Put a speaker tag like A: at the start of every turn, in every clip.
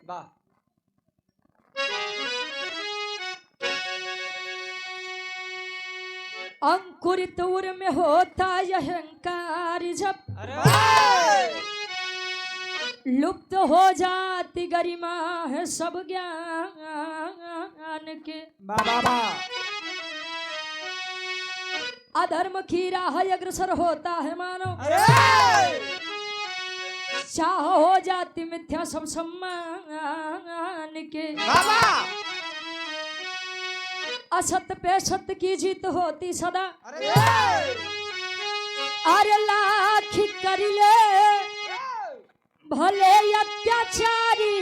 A: वाह
B: अंकुरित उर में होता यह अहंकार जब लुप्त हो जाती गरिमा है सब ज्ञान के।
A: बाबा
B: अधर्म की राह अग्रसर होता है मानो चाह हो जाती मिथ्या सब सम्मान के। असत पे सत्य की जीत होती सदा अरे लाख कर ले भले अत्याचारी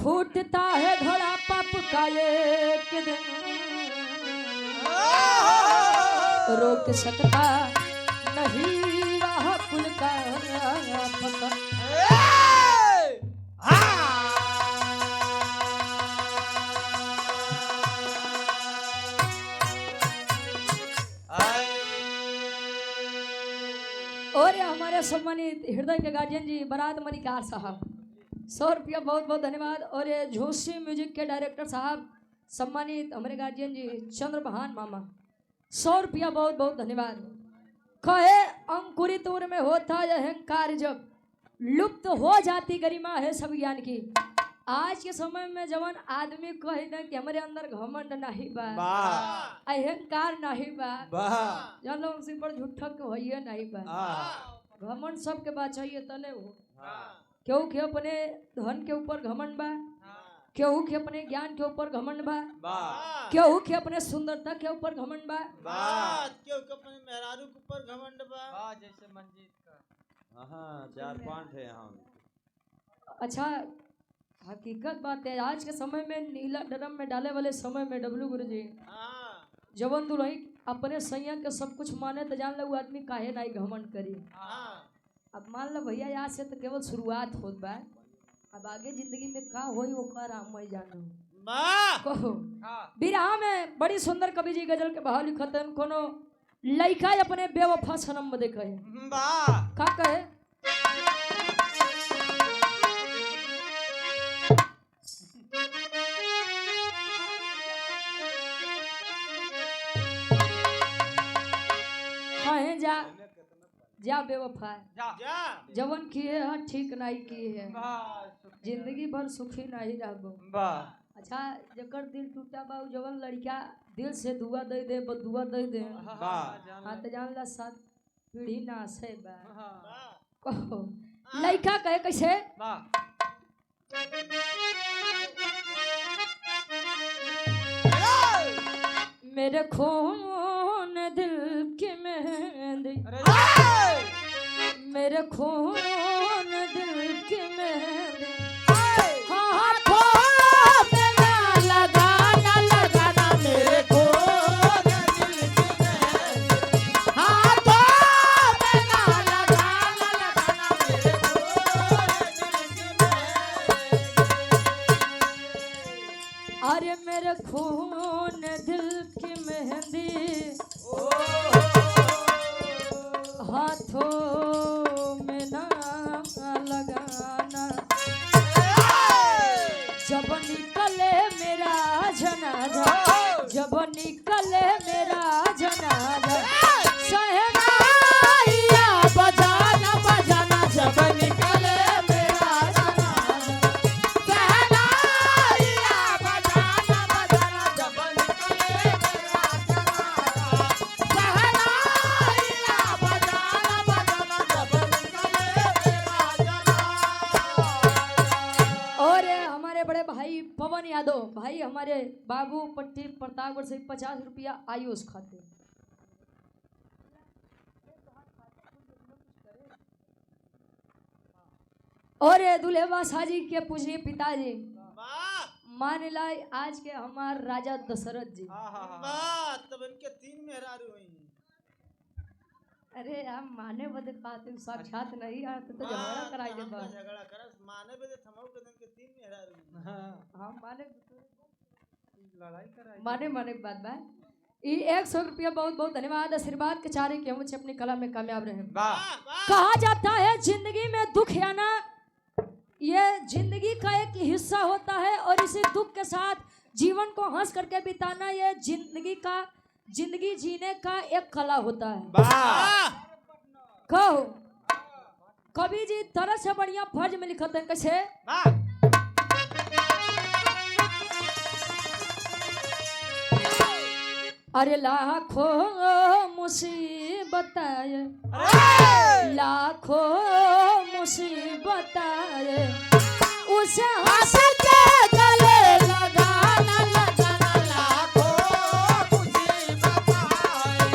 B: फूटता है घड़ा पाप का एक दिन रोक सकता नहीं वह कुल का पता। और हमारे सम्मानित हृदय के गार्जियन जी बारात मलिकार साहब 100 रुपया बहुत बहुत धन्यवाद। और ये झोसी म्यूजिक के डायरेक्टर साहब सम्मानित हमारे गार्जियन जी चंद्रभान मामा 100 रुपया बहुत बहुत धन्यवाद। कहे अंकुरित उर में होता यह अहंकार जब लुप्त हो जाती गरिमा है सब ज्ञान की। आज के समय में जवन आदमी कहे ना कि हमारे अंदर घमंड नहीं बा अहंकार नहीं बा जानो उनसे पर झूठा के होइए नहीं बा घमंड सबके बात चाहिए तने हो क्यों के अपने धन के ऊपर घमंड बा केहू के अपने ज्ञान के ऊपर घमंड बा केहू के अपने सुंदरता के ऊपर घमंड बा
C: केहू के अपने मेहरारू के ऊपर घमंड बा
A: जैसे मंजीत का
C: हां 4-5 है यहां।
B: अच्छा हकीकत बात है आज के समय में नीला ड्रम में डाले वाले समय में डब्लू गुरुजी जवन दुल्हन अपने सैया के सब कुछ माने तो जान लो आदमी काहे नहीं घमंड करी। अब मान लो भैया यहाँ से तो केवल शुरुआत होत बा अब आगे जिंदगी में का होई ओकर हम मैं जानू कहो। बिरहा में बड़ी सुंदर कवि जी गजल के भाव लिखत हैं कोनो लइका अपने बेवफा सनम में देखे का कहे जा जा बेवफा जवन किए है ठीक नहीं किए है जिंदगी भर सुखी नहीं रहबो। अच्छा जकर दिल टूटा बा जवन लड़का दिल से दुआ दे दे बदुआ दे दे हां त जान ला साथ पीढ़ी ना से बा कहो लड़का कहे कैसे मेरे खून दिल की मेहंदी मेरे खून दिल की मेहंदी हाथों में ना लगाना लगाना मेरे खून दिल की मेहंदी हाथों में ना लगाना लगाना मेरे खून दिल की मेहंदी हाथों में ना लगाना जब निकले मेरा जनाजा जब निकले मेरा जनाजा सहनाइया बजाना बजाना जब निकले मेरा जनाजा सहनाइया बजाना बजाना जब निकले मेरा जनाजा सहनाइया बजाना बजाना जब निकले मेरा जनाजा। और हमारे बड़े भाई पवन यादव भाई हमारे बाबू पट्टी प्रतापगढ़ से 50 रुपया आयुष खाते और दुल्हेबा साजी के पूजनीय पिताजी मान लाई आज के हमार राजा दशरथ जी
C: तब इनके 3 मेहरारू हुई।
B: अरे हम माने बदे पाते साक्षात नहीं आते तो झगड़ा कराई दे बा
C: झगड़ा करस माने बदे थमऊ के दिन के 3 मेहरारू
B: हम माने
A: लड़ाई कराई
B: माने माने की बात बा ये 100 रुपया बहुत बहुत धन्यवाद आशीर्वाद के चारे के मुझे अपनी कला में कामयाब रहे। कहा जाता है जिंदगी में दुख आना ये जिंदगी का एक हिस्सा होता है और इसी दुख के साथ जीवन को हंस करके बिताना ये जिंदगी जीने का एक कला होता है। कहो कवि जी तरह से बढ़िया फर्ज में लिखते हैं कैसे अरे लाखों मुसीबत आए लाखों मुसीबत आए उसे हंस के गले लगाना लाखों मुसीबत आए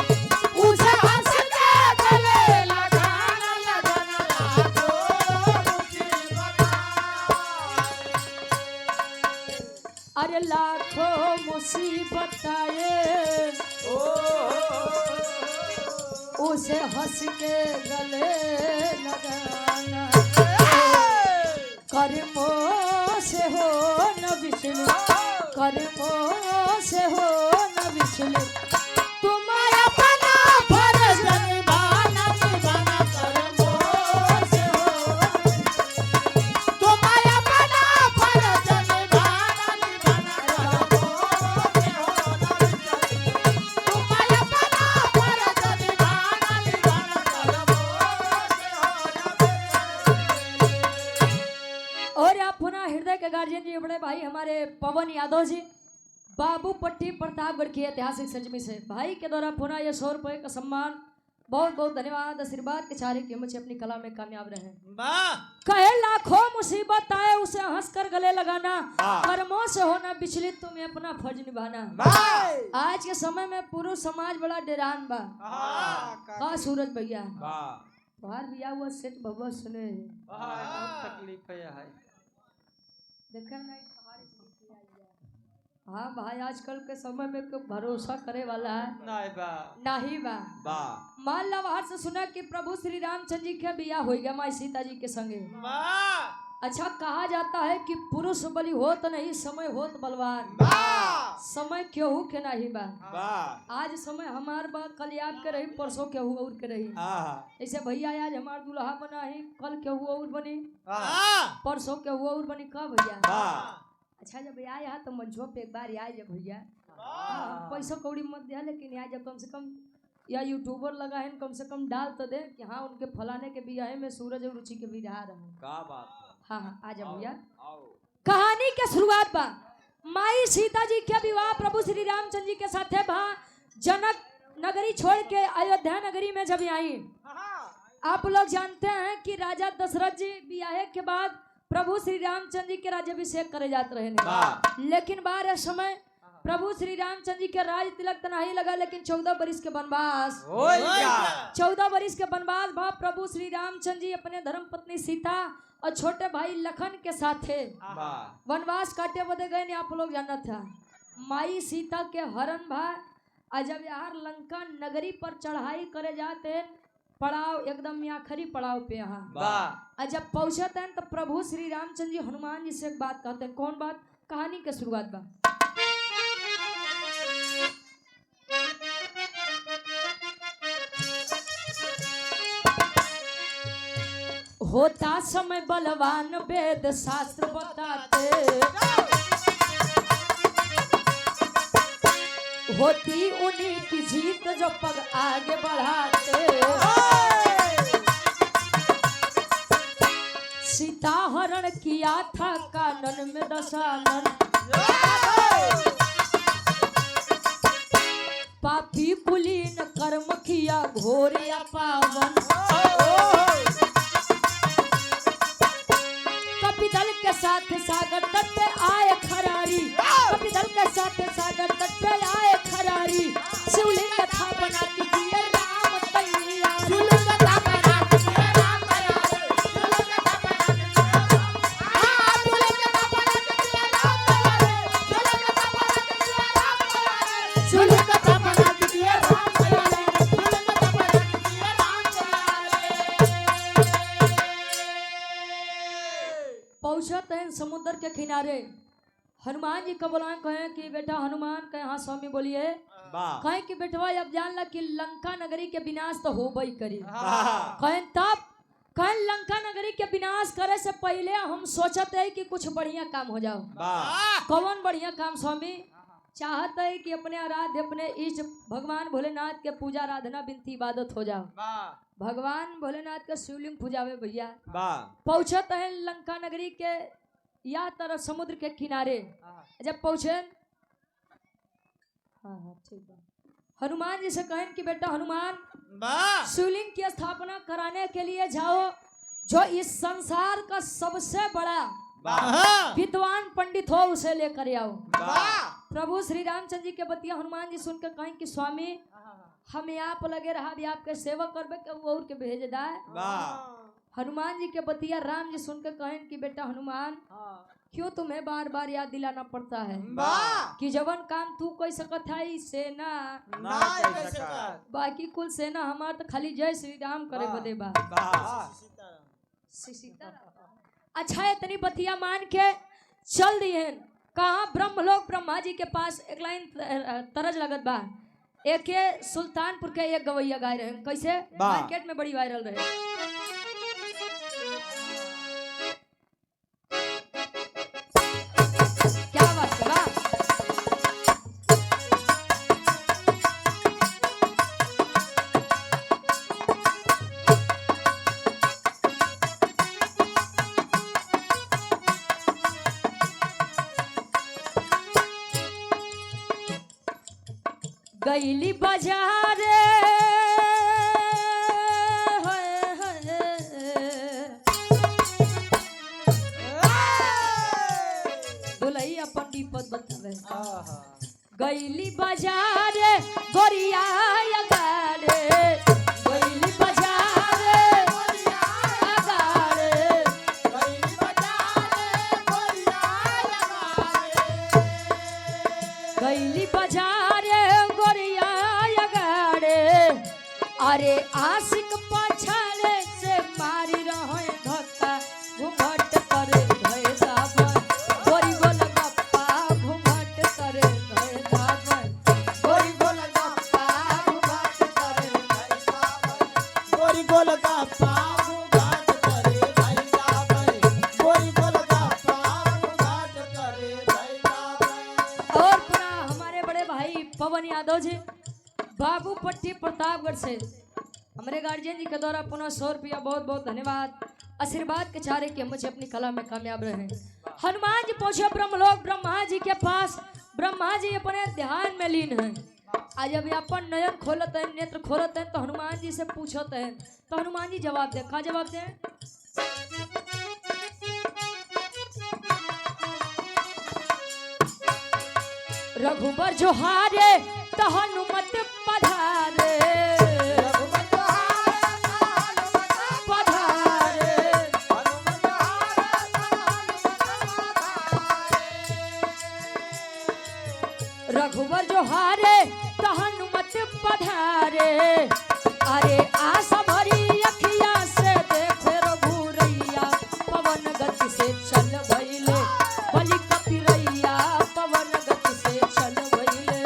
B: उसे हंस के गले लगाना लाखों मुसीबत आए अरे लाखों मुसीबत आए उसे हंस के गले लगाना कर्मों से हो न विचलित कर्मों से हो न विचलित तुम्हारा अपना फर्ज निभाना कर्मों से हो तुम्हारा अपना फर्ज निभाना हृदय के गार्जियन जी बड़े भाई हमारे पवन यादव जी बाबू पट्टी प्रतापगढ़ की ऐतिहासिक संजमी से भाई के द्वारा पुनः ये 100 रुपए का सम्मान बहुत बहुत धन्यवाद आशीर्वाद के चारे की मुझे अपनी कला में कामयाब रहे। कहे लाखों मुसीबत आए उसे हंस कर गले लगाना कर्मों से होना विचलित तुम्हें अपना फर्ज निभाना। आज के समय में पुरुष समाज बड़ा डेरान बा का सूरज भैया बाहर भी हुआ सेठ बबुआ सुने
A: तकलीफ है
B: देखा नहीं हाँ भाई आजकल के समय में कोई भरोसा करे वाला है नहीं बा मान ला बाहर से सुना कि प्रभु श्री रामचंद्र जी के बियाह हो गया माई सीता जी के संगे। अच्छा कहा जाता है कि पुरुष बलि होत नहीं समय होत बलवान समय केहू के नहीं बा आज समय हमार बा कल आपके रही परसों केहू और के रही ऐसे भैया आज हमार दुल्हा बना ही कल केहू और बनी परसों केहू और बनी का भैया। अच्छा जब आया तो मंचों पे एक बार आए जब भैया पैसा कौड़ी मत दिया लेकिन यहाँ जब कम से कम या यूट्यूबर लगा है कम से कम डाल तो दे कि हाँ उनके फलाने के बियाह में सूरज और रुचि के भी रहा हाँ हाँ आ जा भैया। कहानी के शुरुआत बा माई सीता जी के विवाह प्रभु श्री रामचंद्र जी के साथ है जनक नगरी छोड़ के अयोध्या नगरी में जब आई आप लोग जानते हैं कि राजा दशरथ जी बियाह के बाद प्रभु श्री रामचंद्र जी के राज्याभिषेक करे जाते रहे लेकिन बार समय प्रभु श्री रामचंद्र जी के राज तिलक तो नहीं लगा लेकिन 14 बरिस के वनवास 14 बरिस के वनवास भा प्रभु श्री रामचंद्र जी अपने धर्म पत्नी सीता और छोटे भाई लखन के साथ थे वनवास काटे बदे गए नहीं आप लोग जाना था माई सीता के हरण भा जब यार लंका नगरी पर चढ़ाई करे जाते पड़ाव एकदम आखिरी पड़ाव पे यहाँ जब पहुंचते हैं तो प्रभु श्री रामचंद्र जी हनुमान जी से एक बात कहते हैं कौन बात कहानी के शुरुआत बा होता समय बलवान वेद शास्त्र बताते होती उन्हीं की जीत जो पग आगे बढ़ाते सीता हरण किया था कानन में दशानन पापी कुलीन कर्म किया घोर या पावन कपिदल के साथ सागर तट पे आए खरारी कपिदल के साथ सागर तट पे आए खरारी शिवलिंग था बना के दिए राम तैयार शिवलिंग था बना के दिए राम तैयार शिवलिंग था बना के दिए हां शिवलिंग था बना के दिए राम तैयार शिवलिंग था बना के दिए राम तैयार शिवलिंग था बना के दिए राम तैयार पहुंचते हैं समुद्र के किनारे हनुमान जी को बुलाए, कहे कि बेटा हनुमान, कहे हाँ स्वामी बोलिए। कहे कि बेटवा अब जान ला कि लंका नगरी के विनाश तो हो ही करी। कहे तब, कहे लंका नगरी के विनाश करे से पहले हम सोचते है कि कुछ बढ़िया काम हो जाओ। कौन बढ़िया काम स्वामी? चाहते है कि अपने आराध्य अपने इष्ट भगवान भोलेनाथ के पूजा आराधना विनती इबादत हो जाओ। भगवान भोलेनाथ का शिवलिंग पूजावे भैया। पहुंचत है लंका नगरी के या तरफ समुद्र के किनारे। जब पहुंचे ठीक है, हनुमान जी से कहें कि बेटा हनुमान, शिवलिंग की स्थापना कराने के लिए जाओ, जो इस संसार का सबसे बड़ा विद्वान पंडित हो उसे लेकर आओ। प्रभु श्री रामचंद्र जी के बतिया हनुमान जी सुनकर कहें कि स्वामी हम यहाँ पर लगे रहा भी आपके सेवा करबे के और के भेज दाए। हनुमान जी के बतिया राम जी सुनकर कहें कि बेटा हनुमान, क्यों तुम्हें बार बार याद दिलाना पड़ता है कि जवन काम तू कोई सकत है सेना बाकी कुल सेना हमार तो खाली जय श्री राम करे बदे बा। अच्छा इतनी बतिया मान के चल दिए। कहा ब्रह्मलोक ब्रह्मा जी के पास एक लाइन तरज लगत बा। एक सुल्तानपुर के एक गवैया गाय रहे, कैसे मार्केट में बड़ी वायरल रहे। क्या बात है बा? गईली बाजार दुलैया पंडी पद बतावे। गईली बाजार गोरिया गाड़े, गईली बाजार गईली बाजार अरे आशिक पछाड़े से मारी रहे धक्का घूमट करे भय सावन गोरी गोल गप्पा घूमट करे भय सावन गोरी गोल गप्पा घूमट करे भय सावन
C: गोरी गोल गप्पा घूमट करे भय सावन गोरी गोल गप्पा घूमट करे भय सावन।
B: और पुनः हमारे बड़े भाई पवन यादव जी बाबू पट्टी प्रतापगढ़ से हमारे गार्जियन जी के द्वारा पुनः 100 रुपया बहुत बहुत धन्यवाद। आशीर्वाद के चारे के मुझे अपनी कला में कामयाब रहे। हनुमान जी पहुंचे ब्रह्मलोक ब्रह्मा जी के पास। ब्रह्मा जी अपने ध्यान में लीन हैं। आज जब अपन नयन खोलते हैं, नेत्र खोलते हैं, तो हनुमान जी से पूछते हैं, तो हनुमान जी जवाब दे। का जवाब दे? रघुबर जो हारे तो हनुमत पधारे, रघुवर जो हारे तो हनुमत पधारे। अरे आशा भरी अखिया से देखे रघुरैया पवन गति से चल भइले बलि कपिरैया पवन गति से चल भइले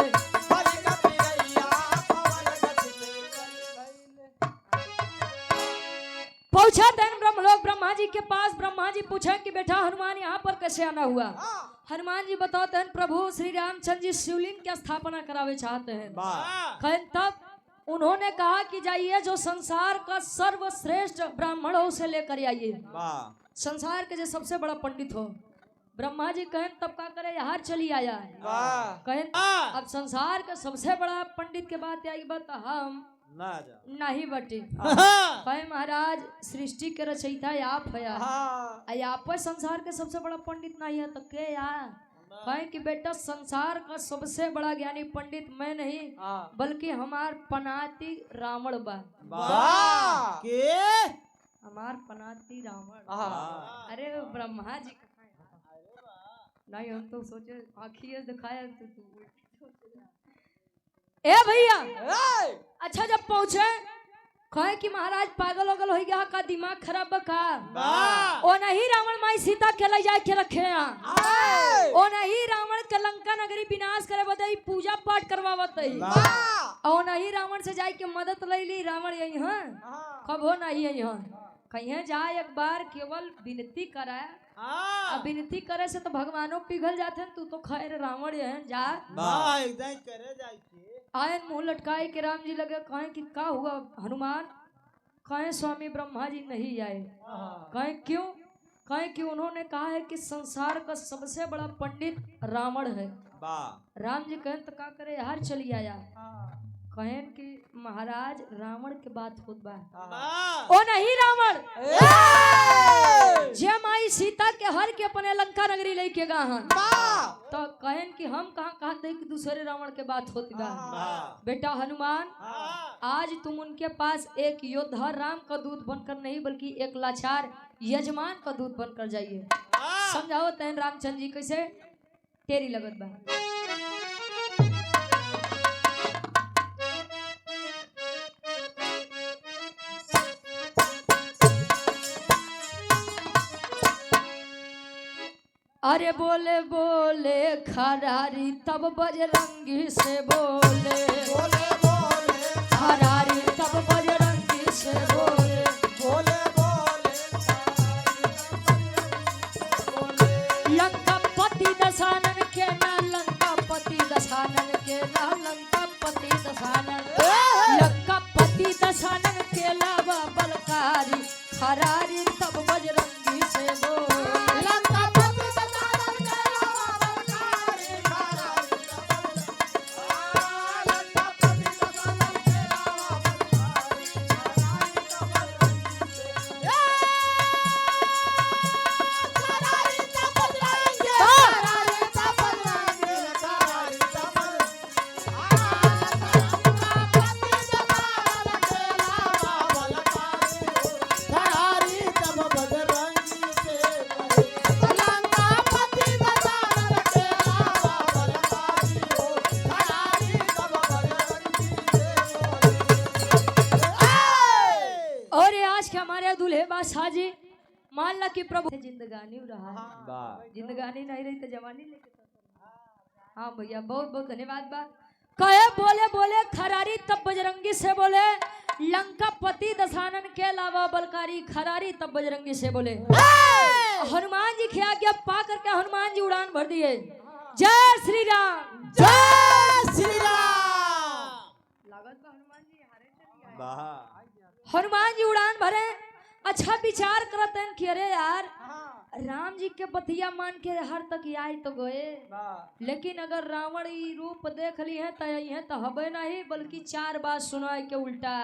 B: बलि कपिरैया पवन गति से चल भइले। पहुंचा देन ब्रह्मलोक ब्रह्मा जी के पास। ब्रह्मा जी पूछे कि बेटा हनुमान यहाँ पर कैसे आना हुआ? हनुमान जी बताते हैं प्रभु श्री रामचंद्र जी शिवलिंग की स्थापना करावे चाहते हैं। तब उन्होंने कहा कि जाइए जो संसार का सर्वश्रेष्ठ ब्राह्मण हो उसे लेकर आइए, संसार के जो सबसे बड़ा पंडित हो। ब्रह्मा जी कहें तब का करे यार चली आया। कहें अब संसार का सबसे बड़ा पंडित के बात आई बात हम नहीं बटी। कहे महाराज सृष्टि के रचयिता आप है, आप संसार के सबसे बड़ा पंडित नहीं है तो के यार? कहे कि बेटा संसार का सबसे बड़ा ज्ञानी पंडित मैं नहीं बल्कि हमार पनाती रावण बा।
C: के
B: हमार पनाती रावण। अरे ब्रह्मा जी नहीं, हम तो सोचे आखिर दिखाया ए भैया। अच्छा जब पहुंचे कहे कि महाराज पागल वगल हो गया का दिमाग खराब बका
C: वाह
B: ओ नहीं रावण माई सीता के ले जाए के रखे
C: आए
B: ओ नहीं रावण के लंका नगरी विनाश करे बदई पूजा पाठ करवावत है
C: वाह
B: ओ नहीं रावण से जाए के मदद ले ली रावण यही हां कब हो नहीं यही हां कहीं जाए एक बार केवल विनती कराए अब विनती करे से तो भगवानों पिघल जाते हैं तू तो खैर रावण है जा
C: वाह एकदम करे जाए के
B: आयन मुंह लटकाए के राम जी लगे कहें कि का हुआ हनुमान कहें स्वामी ब्रह्मा जी नहीं आए कहें क्यों कहें कि उन्होंने कहा है कि संसार का सबसे बड़ा पंडित रावण है
C: वाह
B: राम जी कहें तो का करे यार चली आया कहें कि महाराज रावण के बात होत बा
C: वाह
B: ओ नहीं रावण जे माई सीता के हर के अपने लंका नगरी लेके गा हन तो कहें कि हम कहाँ कहते कि दूसरे रावण के बात होती बा बेटा हनुमान आज तुम उनके पास एक योद्धा राम का दूत बनकर नहीं बल्कि एक लाचार यजमान का दूत बनकर जाइए समझाओ तैन रामचंद्र जी कैसे तेरी लगत बा अरे बोले बोले खरारी तब बजरंगी से बोले
C: बोले बोले
B: खरारी तब बजरंगी से बोले
C: बोले बोले बोले
B: लंका पति दशानन के ना लंका पति दशानन के ना लंका पति दशानन लंका पति दशानन के लावा बलकारी खरारी तब बजरंगी से बोले जी मान ला कि प्रभु जिंदगानी रहा है जिंदगानी नहीं रही तो जवानी लेके हाँ भैया बहुत बहुत धन्यवाद बा कहे बोले बोले खरारी तब बजरंगी से बोले लंका पति दशानन के अलावा बलकारी खरारी तब बजरंगी से बोले हनुमान जी की आज्ञा पा करके हनुमान जी उड़ान भर दिए जय श्री राम
C: जय श्री राम
B: लागत बा हनुमान जी उड़ान भरे अच्छा विचार करते हैं कि अरे यार राम जी के बतिया मान के हर तक आई तो गए लेकिन अगर रावण ई रूप देख ली है तो हबे नहीं बल्कि 4 बात सुनाए के उल्टा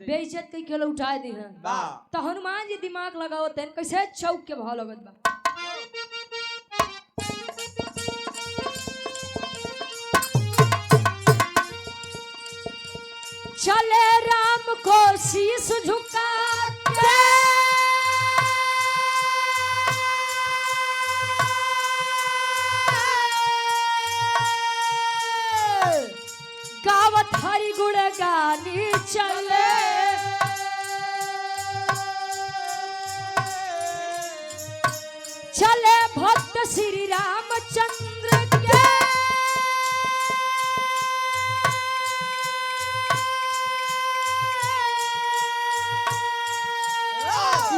B: बेइज्जत कई के उठाए दी है तो हनुमान जी दिमाग लगाओ तेन कैसे चौक के भाव लगत बा चले राम को शीश झुका के गावत हरि गुण गानी चले चले भक्त श्री रामचंद्र के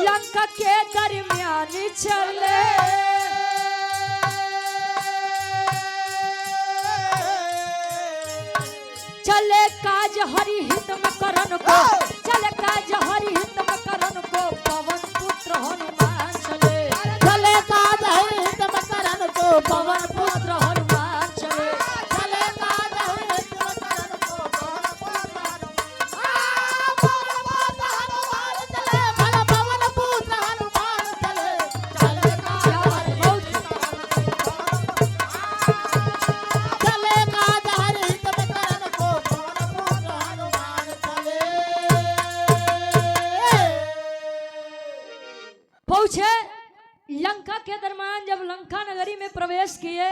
B: लंका के दरमियान चले चले काज हरि हित में करन को चले काज हरि हित में करन को पवन पुत्र हनुमान चले
C: चले काज हरि हित में करन को
B: पवन पुत्र हनुमान चले
C: चले काज हरि हित में करन को पवन पुत्र हनुमान चले भला पवन पुत्र हनुमान चले चले काज हरि चले काज हरि हित में करन को पवन पुत्र हनुमान चले
B: पहुंचे लंका के दरमियान जब लंका नगरी में प्रवेश किए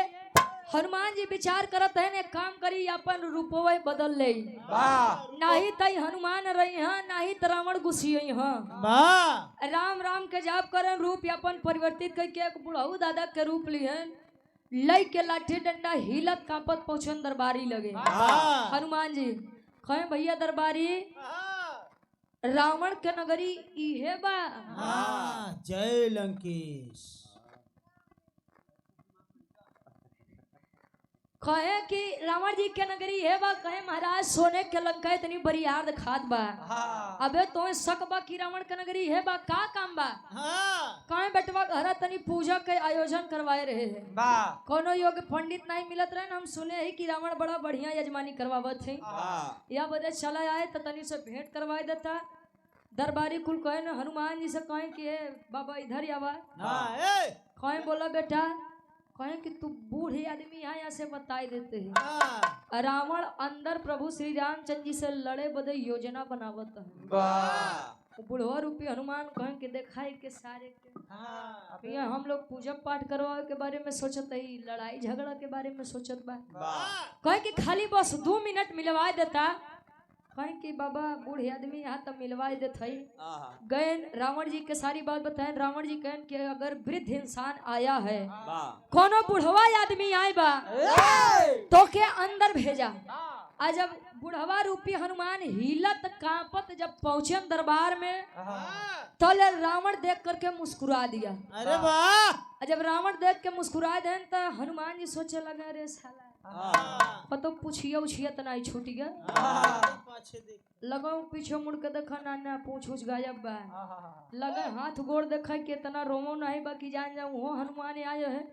B: हनुमान जी विचार करत है ने काम करी अपन रूपवे बदल ले
C: वाह
B: नाही तई हनुमान रही हाँ नाही त रावण घुसियई हाँ
C: वाह
B: राम राम के जाप करें रूप अपन परिवर्तित करके एक बुढ़ऊ दादा के रूप लिहन लई के लाठी डंडा हिलत कांपत पहुंचन दरबारी लगे
C: वाह
B: हनुमान जी कहे भैया दरबारी रावण के नगरी इहे बा
C: हाँ जय लंकेश
B: कहे कि रावण जी के नगरी है बा कहे महाराज सोने के लंका इतनी बरियार खात बा अबे तो शक बा कि रावण के नगरी है बा का काम बा
C: हाँ
B: कहे बेटवा घर तनी पूजा के आयोजन करवाए रहे हैं कोनो योग्य पंडित नहीं मिलत रहे हम सुने ही कि रावण बड़ा बढ़िया यजमानी करवावत है या बदे चला आए तो तनी से भेंट करवाए देता दरबारी कुल कहे न हनुमान जी से कहे कि बाबा इधर आवा कहे बोला बेटा कहे कि तू बूढ़े आदमी यहाँ से बताई देते हैं रावण अंदर प्रभु श्री रामचंद्र जी से लड़े बदे योजना बनावत है बुढ़वा रूपी हनुमान कहे कि दिखाई के सारे के यहाँ हम लोग पूजा पाठ करवा के बारे में सोचत है लड़ाई झगड़ा के बारे में सोचत बा कहे कि खाली बस 2 मिनट मिलवा देता कहे कि बाबा बूढ़े आदमी यहाँ तक मिलवा देते है गए रावण जी के सारी बात बताए रावण जी कहें कि अगर वृद्ध इंसान आया है कोनो बुढ़वा आदमी आए बा तो के अंदर भेजा आ जब बुढ़वा रूपी हनुमान हिलत कांपत जब पहुंचे दरबार में तो रावण देख करके मुस्कुरा दिया
C: अरे वाह
B: जब रावण देख के मुस्कुरा दे तो हनुमान जी सोचे लगा रे साला पतो पूछिए उछिए तो नहीं छूट गया लगाऊ पीछे मुड़ के देखा ना पूछ उछ गायब बा लगे हाथ गोड़ देखा कि इतना रोमो नहीं बाकी जान जाऊं हो हनुमान आयो है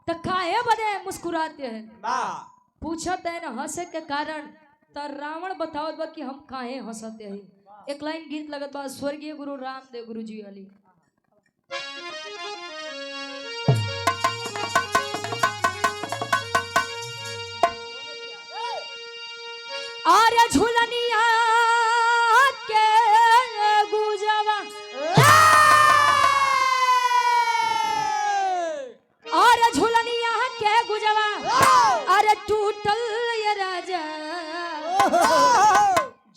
B: तो काहे बदे मुस्कुराते हैं पूछते हैं ना हंसे के कारण तो रावण बताओ बा कि हम काहे हंसते हैं एक लाइन गीत लगत बा स्वर्गीय गुरु रामदेव गुरु जी वाली आर्य झूलनिया के गुजवा आर्य झूलनिया के गुजवा अरे टूटल ये राजा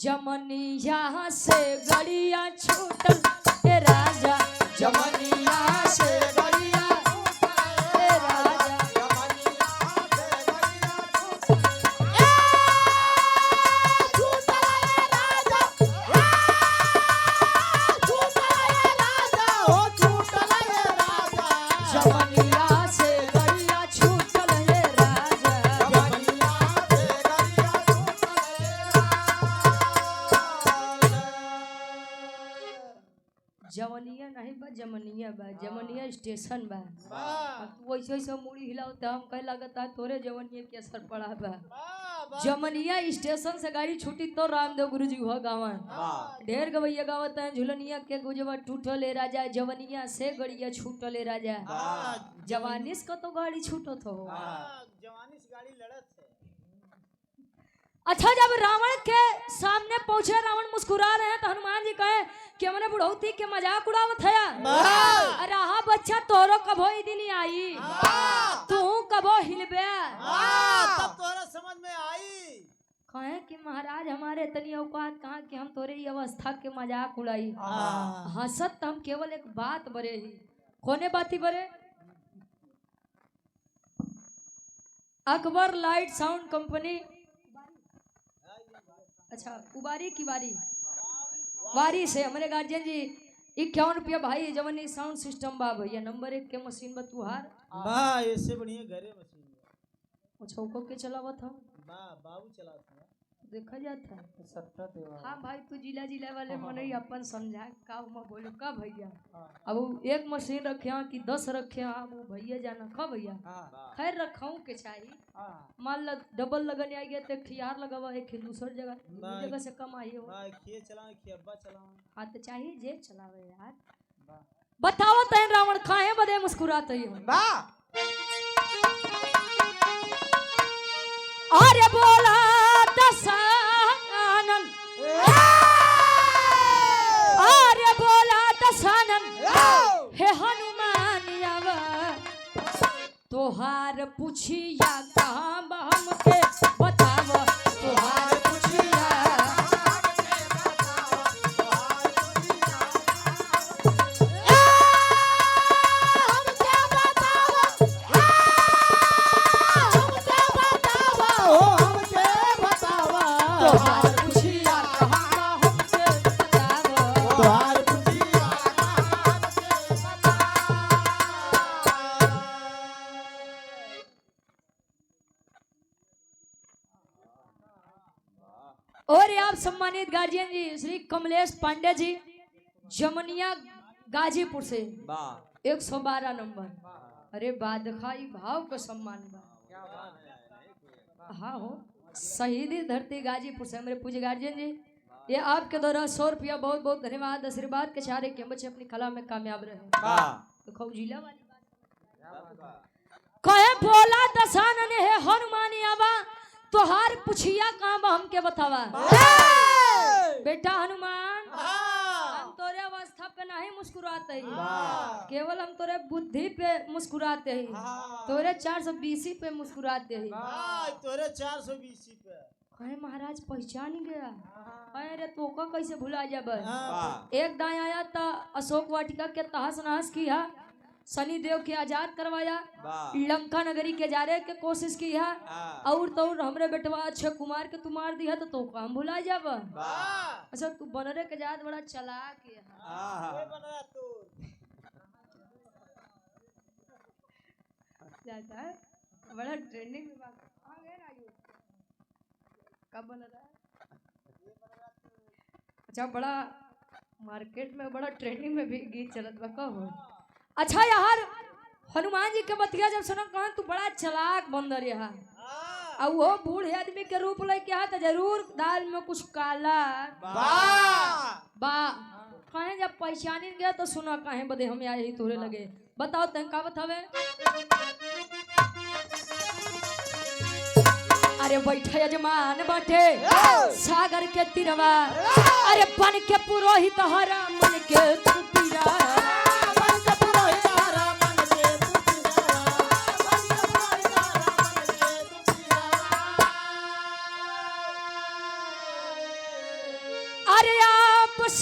B: जमनिया से गड़िया छूटल ये राजा जमनिया से गड़िया ये राजा जमनिया से गड़िया छूटल ये राजा जवनिया नहीं बा जमनिया बा जमनिया स्टेशन बा तू वैसे वैसे मुड़ी हिलाओ तो हम कहे लगता है तोरे जवनिया के असर पड़ा बा जमनिया स्टेशन से गाड़ी छूटी तो रामदेव गुरु जी हुआ गावा ढेर गवैया गावत है झुलनिया के गुजवा टूटल है राजा जवनिया से गड़िया छूटल है राजा जवानिस को तो गाड़ी छूटत हो
C: जवानी से गाड़ी लड़त है
B: अच्छा जब रावण के सामने पहुंचे रावण मुस्कुरा रहे हैं तो हनुमान जी कहे कि हमने बुढ़ौती के मजाक उड़ावत है अरे हाँ बच्चा तोरो कबो ई दिन आई तू कबो हिलबे
C: तब तोरा समझ में आई
B: कहे कि महाराज हमारे इतनी औकात कहाँ कि हम तोरे ये अवस्था के मजाक उड़ाई हंसत हम केवल एक बात बरे ही कोने बाती बरे अकबर लाइट साउंड कंपनी अच्छा उबारी की बारी वारी से हमारे गार्जियन जी 51 रुपया भाई जवनी साउंड सिस्टम बा भैया नंबर 1 के मशीन बा तुहार
C: वाह ऐसे बढ़िया घरे मशीन
B: अच्छा को के चलावत हम
C: वाह बाबू चलावत है
B: देखा जाता है
A: सट्टा देवा
B: हाँ भाई तू जिला जिला वाले मने अपन समझा का मैं बोलू का भैया अब एक मशीन रखे हैं कि 10 रखे हैं वो भैया जाना का भैया खैर रखाऊं के चाहिए मान लो डबल लगन आई गया तो खियार लगावा है कि दूसर जगह से कम आई हो
C: खिए चलाओ खियब्बा चलाओ
B: हाँ तो चाहिए जे चलावे यार बताओ तैन रावण खाए बदे मुस्कुराते ही अरे बोला दसानन अरे बोला दसानन हे हनुमान आवा तोहार पुछिया कहाँ बा हमके बताव तोहार पुछिया तोहार पुछिया कहाँ बा हमके बताव और आप सम्मानित गार्जियन जी श्री कमलेश पांडे जी जमनिया गाजीपुर से 112 नंबर। अरे बादखाई भाव का सम्मान बा। हाँ हो शहीदी धरती गाजीपुर से मेरे पूज्य गार्जियन जी ये आपके द्वारा 100 रुपया बहुत बहुत धन्यवाद आशीर्वाद के चारे के बच्चे अपनी कला में कामयाब रहे। तो खौजिला वाली कहे बोला दसान ने है हनुमानी आवा तोहार पुछिया कहाँ बा हमके बतावा बेटा हनुमान हम तोरे अवस्था पे नहीं मुस्कुराते ही केवल हम तोरे बुद्धि पे मुस्कुराते ही तोरे 420 पे मुस्कुराते ही
C: तोरे 420 पे
B: कहे महाराज पहचान गया कहे रे तोका कैसे भुला जाब एक दाएं आया था अशोक वाटिका के तहस नहस किया शनि देव के आजाद करवाया लंका नगरी के जाने के कोशिश की है और तो हमरे बेटवा अक्षय कुमार के तू मार दिया तो काम भुला जाब अच्छा तू बनरे के जात बड़ा चलाक है बड़ा ट्रेंडिंग में कब बन रहा है अच्छा बड़ा मार्केट में बड़ा ट्रेंडिंग में भी गीत चलत बा कहो अच्छा यार हनुमान जी के बतिया जब सुना कहा तू बड़ा चलाक बंदर यहाँ अब वो बूढ़े आदमी के रूप लेके आ तो जरूर दाल में कुछ काला बा कहे जब पहचानी गया तो सुना कहे बदे हम आए ही तोरे लगे बताओ तन का बतावे अरे बैठे यजमान बाटे सागर के तीरवा अरे बन के पुरोहित हरा मन के पीरा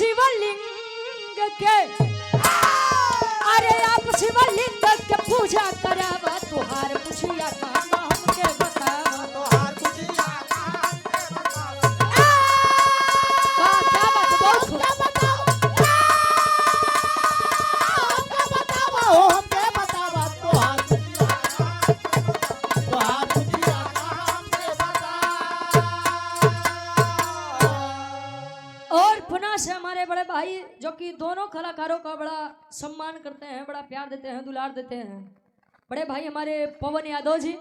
B: शिवलिंग के अरे आप शिवलिंग के पूजा करावा तोहार पुछिया कहाँ हमके बतावा तोहार पुछिया कहाँ क्या बात बहुत
C: हमके बतावा तोहार पुछिया हमके
B: और पुनः से हमारे बड़े भाई जो कि दोनों कलाकारों का बड़ा सम्मान करते हैं बड़ा प्यार देते हैं दुलार देते हैं बड़े भाई हमारे पवन यादव जी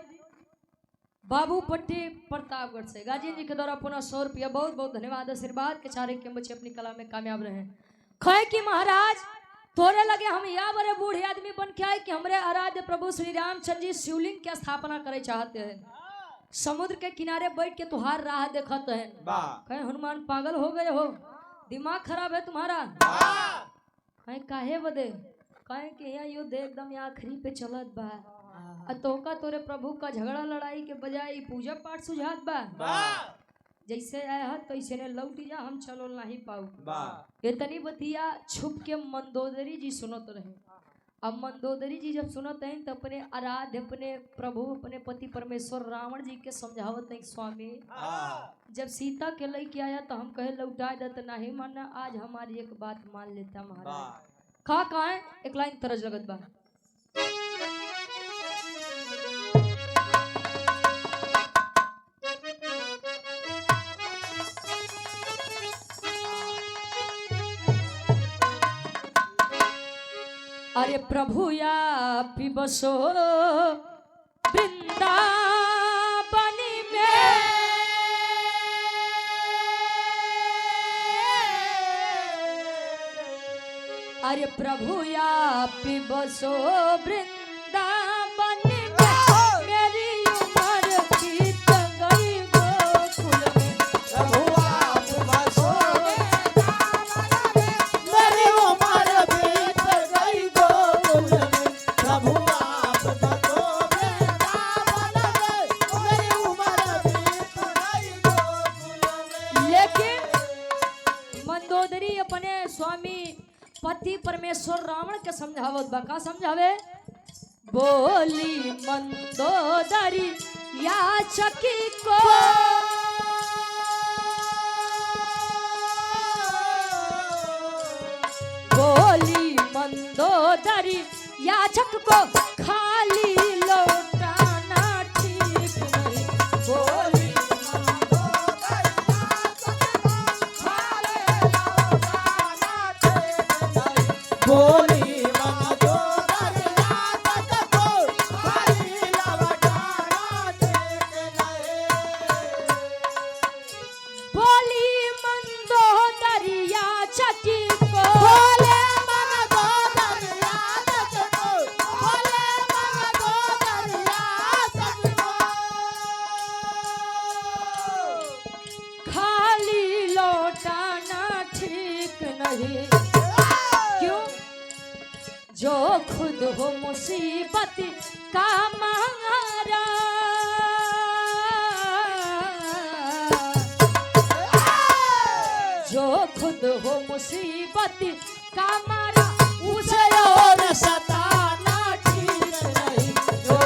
B: बाबू पट्टी प्रतापगढ़ से गाजी जी के द्वारा पुनः 100 रुपया बहुत बहुत धन्यवाद आशीर्वाद के चारे के बच्चे अपनी कला में कामयाब रहे कहे कि महाराज तोरे लगे हम या बड़े बूढ़े आदमी बन के आए कि हमारे आराध्य प्रभु श्री रामचंद्र जी शिवलिंग की स्थापना करे चाहते हैं समुद्र के किनारे बैठ के तुहार राह देखते हैं कहे हनुमान पागल हो गए हो दिमाग खराब है तुम्हारा कहे काहे बदे कहे कि यहाँ युद्ध एकदम आखिरी पे चलत बा तोका तोरे प्रभु का झगड़ा लड़ाई के बजाय पूजा पाठ सुझात बा जैसे आया तो ऐसे ने लौटी जा हम चलो नहीं पाऊ इतनी बतिया छुप के मंदोदरी जी सुनत रहे अब मंदोदरी जी जब सुनत हैं तो अपने आराध्य अपने प्रभु अपने पति परमेश्वर रावण जी के समझावत हैं स्वामी जब सीता के लेके आया तो हम कहे लौटा दे तो नहीं मानना आज हमारी एक बात मान लेता महाराज कहा है एक लाइन तरज लगत बा अरे प्रभु या बसो वृंदावन में अरे प्रभु या बसो वृंदावन में मेरी उम्र बीत गई गोकुल में
C: प्रभु आप बसो मेरी उम्र बीत गई गोकुल में प्रभु आप बसो
B: के समझावत बा का समझावे बोली मंदोदरी या चकी को बोली मंदोदरी याचक को खाली लौटाना ठीक नहीं बोली
C: बोली मन जो दरिया तको खाली लवटाना ठीक नहीं
B: बोली मंदोदरी याचकी को
C: बोले मन जो दरिया तको बोले मन जो दरिया तको
B: खाली लौटाना ठीक नहीं क्यों जो खुद हो मुसीबत का मारा जो खुद हो मुसीबत का मारा उसे और सताना ठीक नहीं जो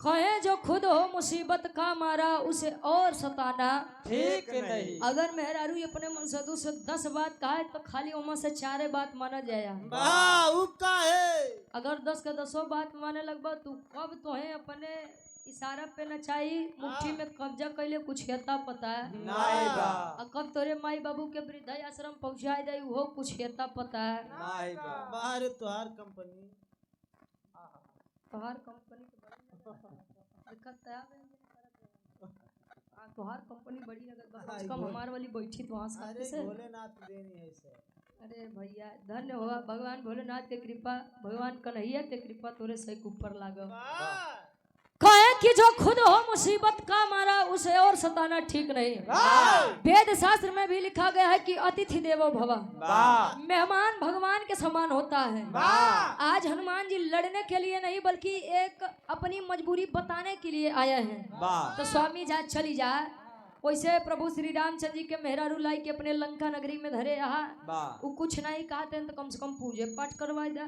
B: कहे जो खुद हो मुसीबत का मारा उसे और सताना
A: ठीक नहीं।
B: अगर मेहरारू अपने मनसदू से 10 बात कहा है तो खाली उमा से 4 बात माना जाया
C: वाह उ का है
B: अगर 10 का 10 बात माने लगभग तू कब तो है अपने इशारा पे नचाई मुट्ठी में कब्जा कैले कुछ हेता पता है
A: नहीं बा
B: और कब तोरे माई बाबू के वृद्धा आश्रम पहुंचाए जाई वो कुछ हेता पता है
A: नहीं बा
C: बाहर तोहार कंपनी
B: तोहार कंपनी दिक्कत है तोहार कंपनी बड़ी लगत बा कम से कम हमार वाली बैठी तो वहां
C: अरे
B: से
C: भोलेनाथ देनी है से
B: अरे भैया धन्य हो भगवान भोलेनाथ के कृपा भगवान कन्हैया के कृपा तोरे से ऊपर लागो कहे कि जो खुद हो मुसीबत का मारा उसे और सताना ठीक नहीं वेद शास्त्र में भी लिखा गया है कि अतिथि देवो भव मेहमान भगवान के समान होता है आज हनुमान जी लड़ने के लिए नहीं बल्कि एक अपनी मजबूरी बताने के लिए आए हैं तो स्वामी जा चली जा वैसे प्रभु श्री रामचंद्र जी के मेहरारू लाई के अपने लंका नगरी में धरे यहाँ वो कुछ नहीं कहते हैं तो कम से कम पूजे पाठ करवा दे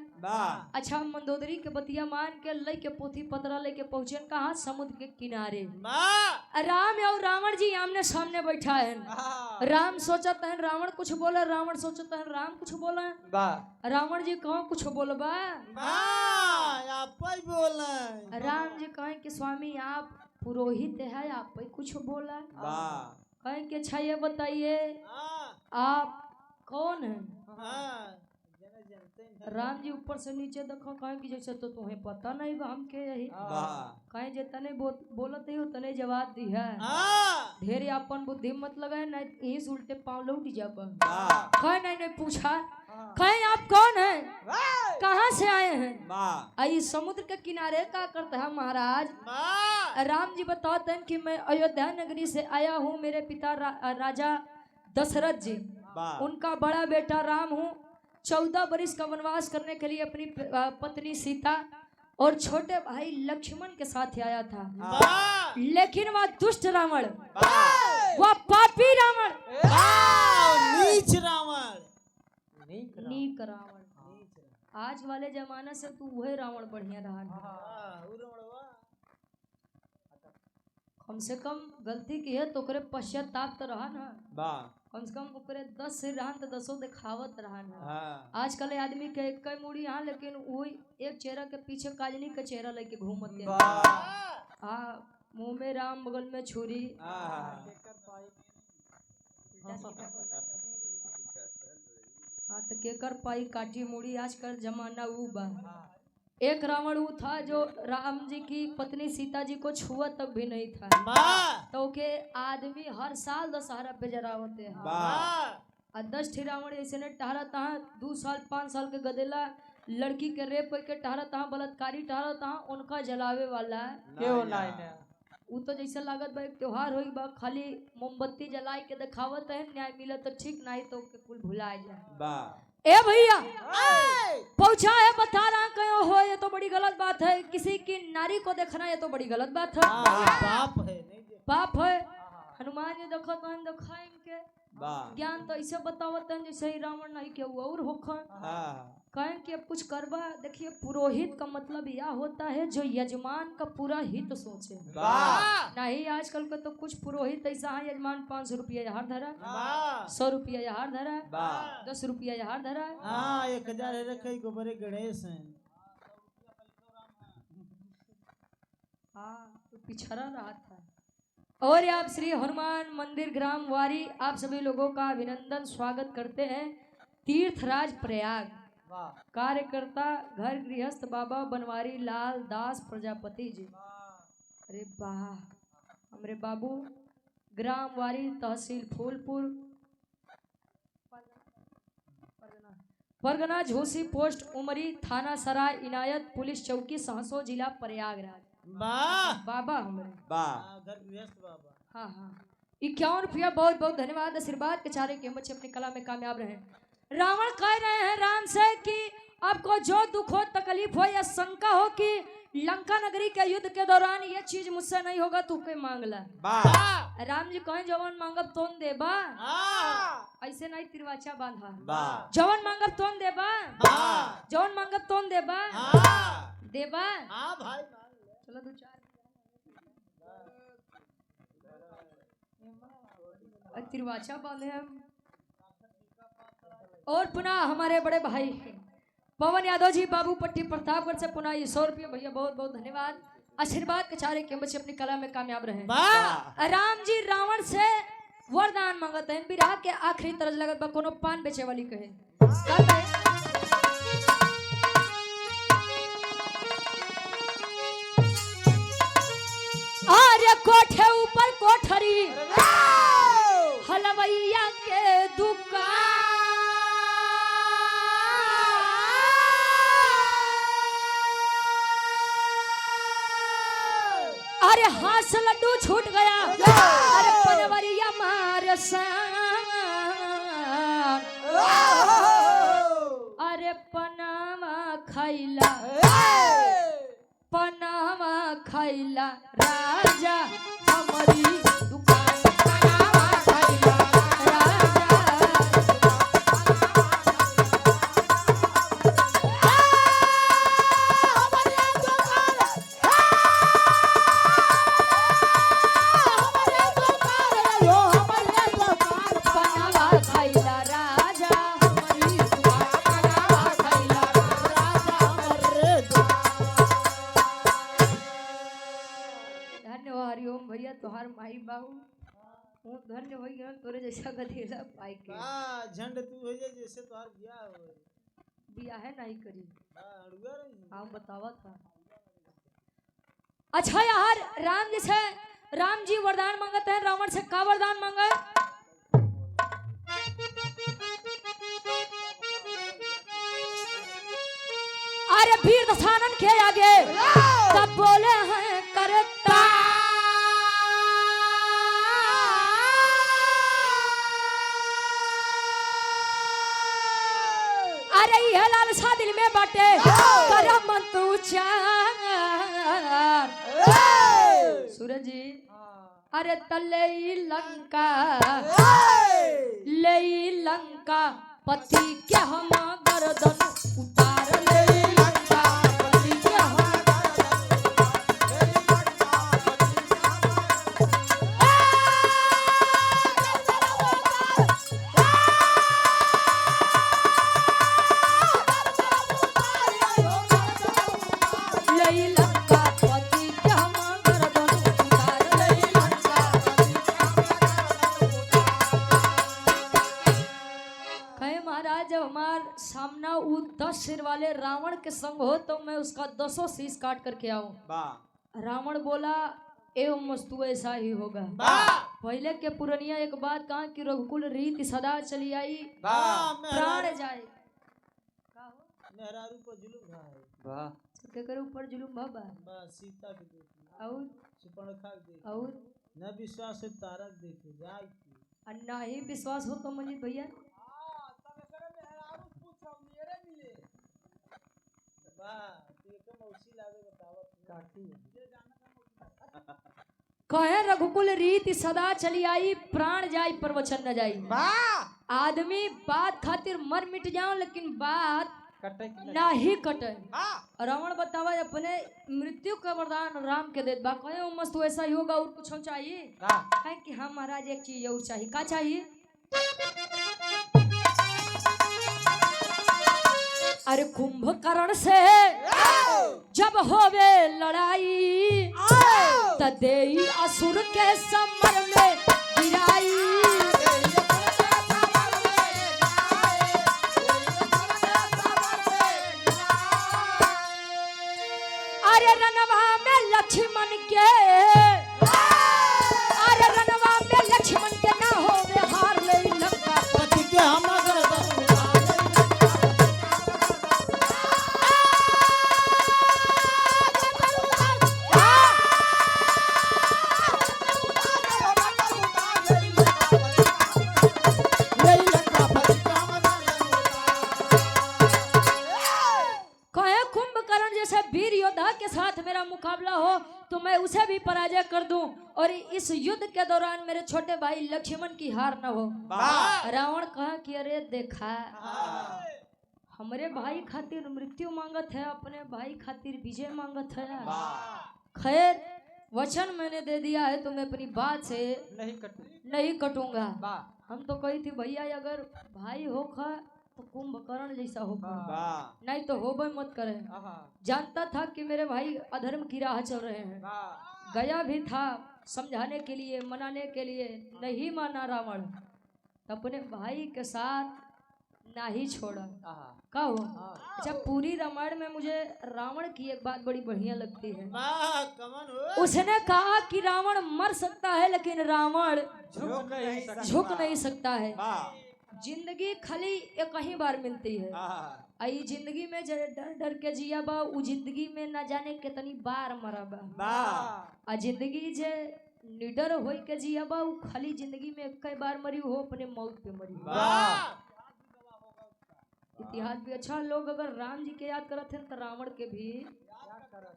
B: अच्छा मंदोदरी के बतिया मान के लई के पोथी पतरा लेके पहुंचे कहा समुद्र के किनारे राम और रावण जी आमने सामने बैठा है राम सोचता है रावण कुछ बोला रावण सोचता है राम कुछ बोला रावण जी कहो कुछ बोलबा राम जी कहें कि स्वामी आप पुरोहित है आप पे कुछ बोला कहें कि अच्छा ये बताइए आप कौन हैं राम जी ऊपर से नीचे देखो कहें कि जैसे तो तुम्हें पता नहीं बा हम के यही कहें जे तने बोलत ही तने जवाब दी है ढेर अपन बुद्धि मत लगाए नहीं यहीं उल्टे पाँव लौट जाब कहें नहीं पूछा कहें आप कौन हैं कहाँ से आए हैं आई समुद्र के किनारे का करता है महाराज राम जी बताते हैं कि मैं अयोध्या नगरी से आया हूँ मेरे पिता राजा दशरथ जी उनका बड़ा बेटा राम हूँ 14 वर्ष का वनवास करने के लिए अपनी पत्नी सीता और छोटे भाई लक्ष्मण के साथ आया था लेकिन वह दुष्ट रावण वह पापी रावण
C: नीच रावण
B: नीक रावण आज वाले जमाने से तू वही रावण बढ़िया रहा कम से कम गलती की है तो करे पश्चाताप तो रहा ना कम से कम ऊपर 10 सिर रहा तो 10 दिखावत रहा ना आजकल आदमी के एक मुड़ी यहाँ लेकिन वही एक चेहरा के पीछे काजनी का चेहरा लेके घूमते मुंह में राम बगल में छुरी हाँ तो केकर पाई काटी मुड़ी आजकल जमाना वो बा एक रावण वो था जो राम जी की पत्नी सीता जी को छुआ तक भी नहीं था तो के आदमी हर साल दशहरा पे जरावते हैं 10 रावण ऐसे ने टहरा तहा 2 साल 5 साल के गदेला लड़की के रेप करके टहरा तहा बलात्कारी टहरा तहा उनका जलावे वाला
A: क्यों नहीं
B: वो तो जैसे लागत बा एक त्योहार होई बा खाली मोमबत्ती जलाए के दिखावत है न्याय मिले तो ठीक नहीं तो के कुल भुलाए जाए ए भैया पहुंचा है बता रहा कहो हो ये तो बड़ी गलत बात है किसी की नारी को देखना ये तो बड़ी गलत बात है
C: पाप है
B: पाप है हनुमान जी देखो तो हम दिखाएंगे
A: वाह
B: ज्ञान तो ऐसे बतावत हैं जैसे ही रावण नहीं के हुआ और होखन
A: हाँ
B: कहें कि अब कुछ करवा। देखिए पुरोहित का मतलब यह होता है जो यजमान का पूरा हित सोचे।
A: वाह
B: नहीं आजकल का तो कुछ पुरोहित ऐसा है यजमान 500 रुपया यहाँ धरा,
C: वाह
B: 100 रुपया यहाँ धरा,
A: वाह
B: 10 रुपया यहाँ धरा।
C: हाँ 1000 है रखे गोबरे गणेश हैं।
B: हाँ तो पिछड़ा रहा था। और आप श्री हनुमान मंदिर ग्राम वारी आप सभी लोगों का अभिनंदन स्वागत करते हैं। तीर्थराज प्रयाग
C: वाह
B: कार्यकर्ता घर गृहस्थ बाबा बनवारी लाल दास प्रजापति जी। अरे वाह हमरे बाबू ग्राम वारी तहसील फूलपुर परगना झोसी पोस्ट उमरी थाना सराय इनायत पुलिस चौकी सहसो जिला प्रयागराज।
C: वाह
B: बाबा हमरे
A: वाह
C: घर गृहस्थ बाबा।
B: हाँ हाँ 51 रुपया बहुत बहुत धन्यवाद। आशीर्वाद के चारे के बच्चे अपनी कला में कामयाब रहे। रावण कह रहे हैं राम से कि आपको जो दुख हो तकलीफ हो या शंका हो कि लंका नगरी के युद्ध के दौरान ये चीज मुझसे नहीं होगा तू के मांग ला।
A: वाह
B: राम जी कहें जवन मांगब तोन देबा,
C: हाँ
B: ऐसे नहीं तिरवाचा बांधा।
A: वाह
B: जवन मांगब तोन देबा,
C: हाँ
B: जवन मांगब तोन देबा,
C: हाँ
B: देबा।
C: हाँ भाई मांग ले।
B: चलो दो चार तिरवाचा बांधे हम। और पुनः हमारे बड़े भाई पवन यादव जी बाबू पट्टी प्रतापगढ़ से पुनः ये 100 रुपये भैया बहुत बहुत धन्यवाद। आशीर्वाद के चारे के बच्चे अपनी कला में कामयाब रहे।
C: वाह
B: राम जी रावण से वरदान मांगते हैं। विराह के आखिरी तरज लगत बा कोनो पान बेचे वाली कहे का कहे? आर्य कोठे ऊपर कोठरी हलवैया के दुकान। अरे हाथ से लड्डू छूट गया। अरे पनवरिया मार सान। अरे पनामा खैला पनामा खैला राजा हमारी दुकान। पनामा खैला राजा पनामा खैला राजा हमारी दुकान। पनामा खैला धन्यवाद हरिओम भैया तोहार माई बाबू हूँ धन्य भैया तोरे जैसा गधेला पाई के
C: वाह झंड तू हो जाए जैसे तोहार बियाह हो।
B: बिया है नहीं करी।
C: वाह अड़ुआ रही।
B: हाँ बतावा था। अच्छा यार राम जी से राम जी वरदान मांगते हैं। रावण से का वरदान मांगे? अरे वीर दशानन के आगे तब बोले हैं करता। अरे ये लालसा दिल में बाटे करम तू चार। सूरज जी अरे तले लंका ले लंका पति के हम गर्दन उतार। ले लंका पति के हम ले लंका पति के हम गर्दन उतार। ले लंका कहे महाराज जब हमार सामना वो 10 सिर वाले रावण के संग हो तो मैं उसका 10 शीश काट करके आऊं।
A: वाह
B: रावण बोला एवं वस्तु ऐसा ही होगा।
C: वाह
B: पहले के पुरनिया एक बात कहा कि रघुकुल रीति सदा चली आई
A: वाह
B: प्राण जाए।
C: मेहरारू पर जुलूम है।
A: वाह
B: सबके करे ऊपर जुलूम बाबा
C: बस सीता के देखी
B: और
C: सुपर्णखा के देखी
B: और
C: न विश्वास है तारक देखे जाए की।
B: अन्ना ही विश्वास हो तो मंजित भैया
C: वाह तू एक मौसी लागे बतावत काकी
B: कहे रघुकुल रीति सदा चली आई, प्राण जाई पर वचन न जाई।
C: वाह
B: आदमी बात खातिर मर मिट जाओ लेकिन बात
C: कटे की
B: ना ही कटे।
C: वाह
B: रावण बतावा अपने मृत्यु का वरदान राम के देत बा। कहे मस्त वैसा ही होगा और कुछ चाहिए?
C: वाह
B: है कि हाँ महाराज एक चीज और चाहिए। का चाहिए? अरे कुंभकर्ण से जब होवे लड़ाई त देई असुर के समर में गिराई। अरे रनवा में लक्ष्मण के, अरे रनवा में लक्ष्मण के ना होवे हार ले लंका।
C: पति के हम अगर
B: कहे कुंभकर्ण जैसे वीर योद्धा के साथ मेरा मुकाबला हो तो मैं उसे भी पराजय कर दूं और इस युद्ध के दौरान मेरे छोटे भाई लक्ष्मण की हार न हो।
C: वाह
B: रावण कहा कि अरे देखा हमरे भाई खातिर मृत्यु मांगत है, अपने भाई खातिर विजय मांगत है। खैर वचन मैंने दे दिया है तो मैं अपनी बात से नहीं कटूंगा। हम तो कही थी भैया अगर भाई होगा तो कुंभकर्ण जैसा होगा, नहीं तो होबे मत करे। जानता था कि मेरे भाई अधर्म की राह चल रहे हैं, गया भी था समझाने के लिए मनाने के लिए, नहीं माना रावण। अपने भाई के साथ ना ही छोड़ा। कहो अच्छा पूरी रामायण में मुझे रावण की एक बात बड़ी बढ़िया लगती है। उसने कहा कि रावण मर सकता है लेकिन रावण झुक नहीं सकता है। जिंदगी खाली एक ही बार मिलती है। आई जिंदगी में डर डर के जिया बा, उ जिंदगी में न जाने कितनी बार मरा बा। आ जिंदगी जे निडर होई के जिया बा, उ खाली जिंदगी में एक बार मरी हो, अपने मौत पे मरी। इतिहास भी अच्छा। लोग अगर राम जी के याद करते हैं तो रावण के भी,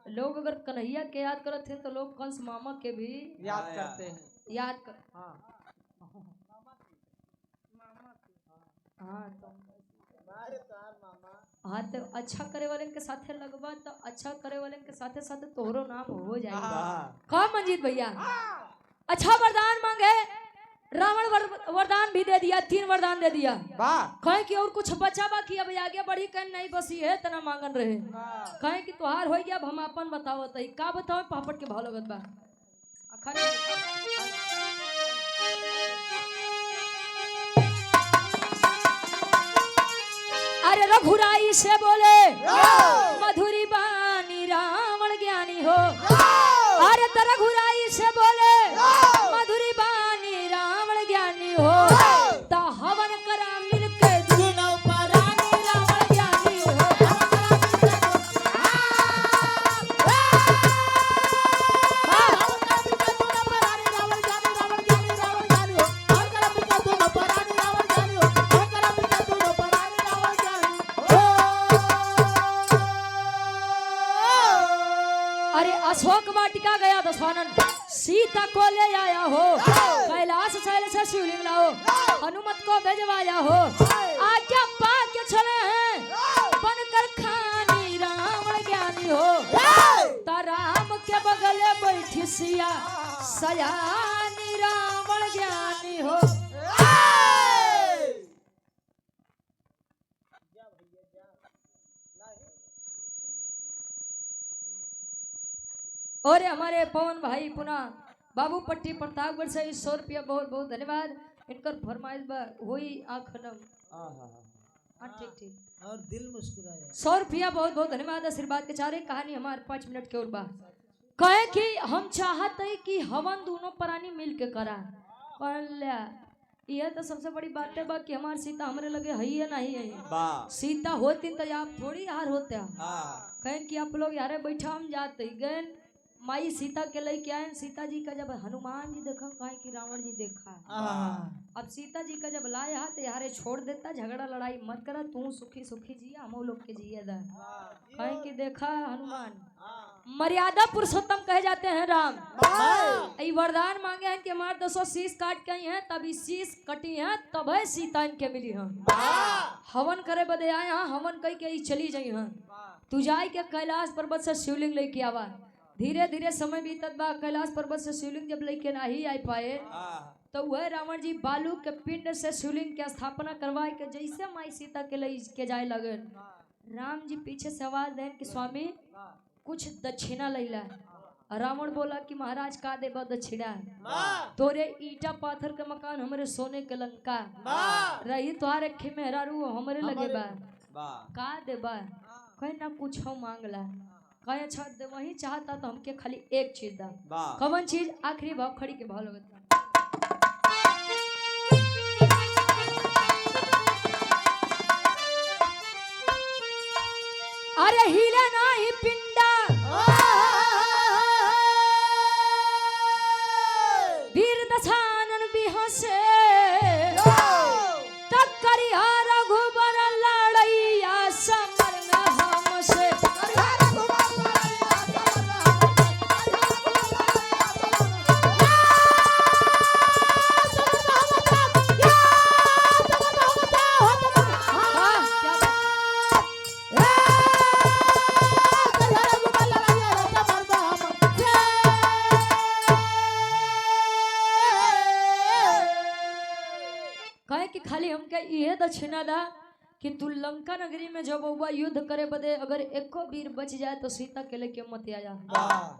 B: लोग अगर कन्हैया के याद करते हैं तो लोग कंस मामा के भी
C: याद करते हैं।
B: याद कर हाँ तो अच्छा करे वाले के साथे लगवा तो अच्छा करे वाले के साथे साथे तोहरो नाम हो जाएगा। कहा मंजीत भैया अच्छा वरदान मांगे, रावण वरदान भी दे दिया, 3 वरदान दे दिया। कहे कि और कुछ बचा बाकी अब आगे बढ़ी कहीं नहीं बसी है तना मांगन रहे। कहे कि तुहार हो गया अब हम अपन बताओ तई का बताओ पापड़ के भाव लगत बा। अरे रघुराई से बोले मधुरी बानी रावण ज्ञानी हो। अरे रघुराई से बोले मधुरी बानी रावण ज्ञानी हो। ता हवन करा मिलके दुनो परानी रावण ज्ञानी हो। अरे अशोक वाटिका गया दशवानन, सीता को ले आया हो। कैलाश शैल से शिवलिंग लाओ, हनुमत को भेजवाया हो। आज्ञा पा के चले हैं बनकर खानी रावण ज्ञानी हो। ता राम के बगल बैठी सिया सयानी रावण ज्ञानी हो। और हमारे पवन भाई पुनः बाबू पट्टी प्रतापगढ़ से 100 रुपया बहुत बहुत धन्यवाद। इनकर फरमाइश हुई आखनम। ठीक ठीक
C: और दिल मुस्कुराया।
B: 100 रुपया बहुत बहुत धन्यवाद आशीर्वाद के चारे। कहानी हमारे 5 मिनट के और बाद कहे कि हम चाहते हैं कि हवन दोनों प्राणी मिल के करा। यह तो सबसे बड़ी बात है कि हमारी सीता हमारे लगे है या नहीं है। सीता होती तो आप थोड़ी हार होते। कहें कि आप लोग यारे बैठा हम जाते गए माई सीता के लिए क्या है। सीता जी का जब हनुमान जी देखा कहे कि रावण जी देखा। अब सीता जी का जब लाया तो यारे छोड़ देता, झगड़ा लड़ाई मत करा, तू सुखी सुखी जिया हम लोग के जिया दा। कहे कि देखा हनुमान मर्यादा पुरुषोत्तम कहे जाते हैं राम।
C: वाह
B: ई वरदान मांगे हैं कि हमारे 200 शीश काट के आई हैं, तभी शीश कटी हैं, तब है सीता इनके मिली हैं। हवन करे बदे आए हैं, हवन कही के ई चली जाई हैं। तू जाए के कैलाश पर्वत से शिवलिंग लेके आवा। धीरे धीरे समय बीतत बा, कैलाश पर्वत से शिवलिंग जब लेके नहीं आ पाए तो वह रावण जी बालू के पिंड से शिवलिंग की स्थापना करवाए के जैसे माई सीता के ले के जाए लगे। राम जी पीछे से आवाज दें कि स्वामी कुछ दक्षिणा लैला। रावण बोला कि महाराज का देबा दक्षिणा? तोरे ईटा पाथर के मकान, हमरे सोने के लंका रही, तुहारे खे मेहरारू हमरे लगे बा, का देबा? कहे ना कुछ हम मांगला। कहे अच्छा दे, वही चाहता तो हमके खाली एक चीज दा। कौन चीज? आखिरी भाव खड़ी के भाव लगता। अरे हिले नाही पिंडा वीर दशानन बिहसे तकरिया रघुबर लड़ैया समर में हमसे। कहे कि खाली हमके ये दक्षिणा दा कि तू लंका नगरी में जब बउआ युद्ध करे बदे अगर एको वीर बच जाए तो सीता के लेके मत आ जा,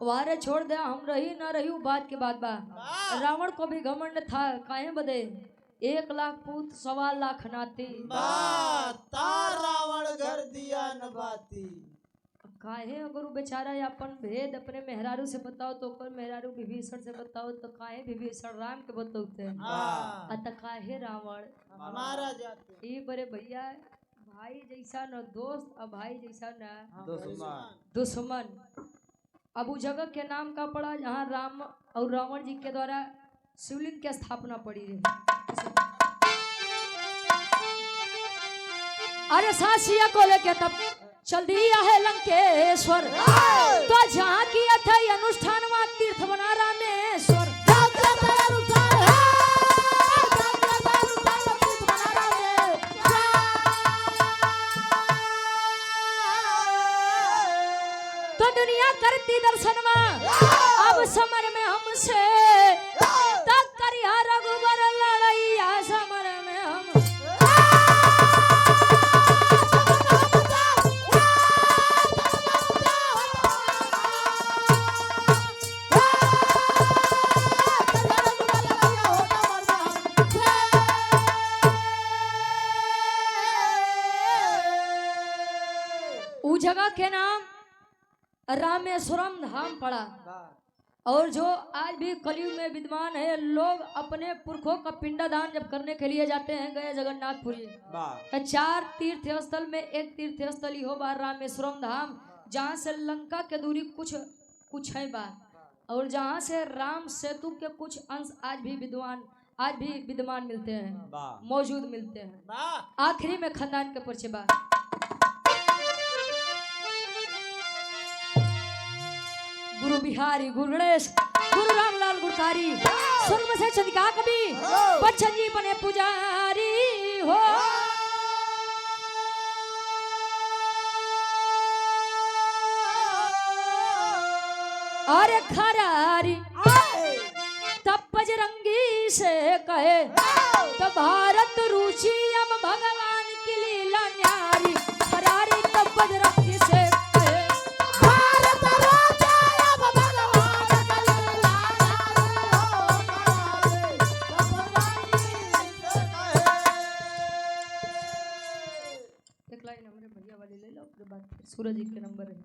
B: वारे छोड़ दे, हम रही ना रही बात के बाद बा। रावण को भी घमंड था, काहे बदे 1 लाख पूत 1.25 लाख नाती,
C: रावण घर दिया न बाती।
B: काहे अगर वो बेचारा अपन भेद अपने मेहरारू से बताओ तो ओकर मेहरारू विभीषण से बताओ तो काहे विभीषण राम के बताते अत काहे रावण
C: मारा जाते।
B: ई बड़े भैया भाई जैसा न दोस्त और भाई जैसा न
C: दुश्मन।
B: दुश्मन। अब उस जगह के नाम का पड़ा जहाँ राम और रावण जी के द्वारा शिवलिंग की स्थापना पड़ी रही। अरे सासिया को लेके तब चल दिया है लंकेश्वर, तो जहाँ किया था अनुष्ठान वहाँ तीर्थ बना रामेश्वर। तो दुनिया करती दर्शनवा अब समर में हमसे, तब करिया रघुबर लड़ैया समर में हम। जगह के नाम रामेश्वरम धाम पड़ा। और जो आज भी कलयुग में विद्वान है, लोग अपने पुरखों का पिंडदान जब करने के लिए जाते हैं गए जगन्नाथपुरी, 4 तीर्थ स्थल में एक तीर्थ स्थल ही हो बा रामेश्वरम धाम, जहाँ से लंका के दूरी कुछ है बा, और जहाँ से राम सेतु के कुछ अंश आज भी विद्वान मिलते हैं, मौजूद मिलते हैं। आखिरी में खानदान के परिचय बा। गुरु बिहारी, गुरु गणेश, गुरु रामलाल गुरकारी, स्वर्ग से चंदिका कवि, बच्चन जी बने पुजारी हो। अरे खरारी तब बजरंगी से कहे तो भारत रुचि हम भगवान की लीला न्यारी। खरारी तब बजरंगी से कहे भारत रुचि हम भगवान की लीला एक लाइन हमारे भैया वाली ले लो, उसके बाद सूरज जी के नंबर है।